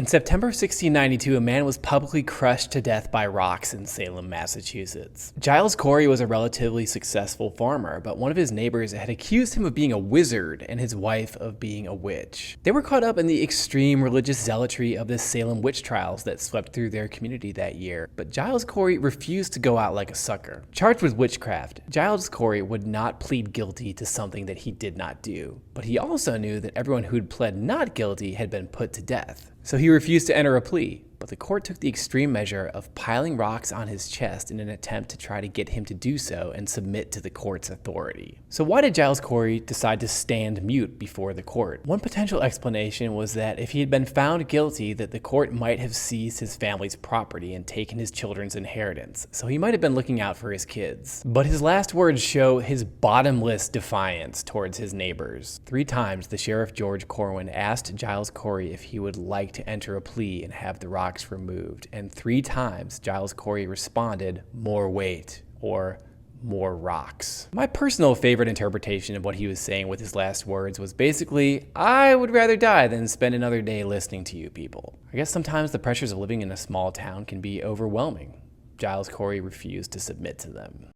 September 1692, a man was publicly crushed to death by rocks in Salem, Massachusetts. Giles Corey was a relatively successful farmer, but one of his neighbors had accused him of being a wizard and his wife of being a witch. They were caught up in the extreme religious zealotry of the Salem witch trials that swept through their community that year, but Giles Corey refused to go out like a sucker. Charged with witchcraft, Giles Corey would not plead guilty to something that he did not do, but he also knew that everyone who'd pled not guilty had been put to death. So he refused to enter a plea, but the court took the extreme measure of piling rocks on his chest in an attempt to try to get him to do so and submit to the court's authority. So why did Giles Corey decide to stand mute before the court? One potential explanation was that if he had been found guilty, that the court might have seized his family's property and taken his children's inheritance, so he might have been looking out for his kids. But his last words show his bottomless defiance towards his neighbors. 3 times the Sheriff George Corwin asked Giles Corey if he would like to enter a plea and have the rocks removed, and 3 times Giles Corey responded, "More weight," or "more rocks." My personal favorite interpretation of what he was saying with his last words was basically, I would rather die than spend another day listening to you people. I guess sometimes the pressures of living in a small town can be overwhelming. Giles Corey refused to submit to them.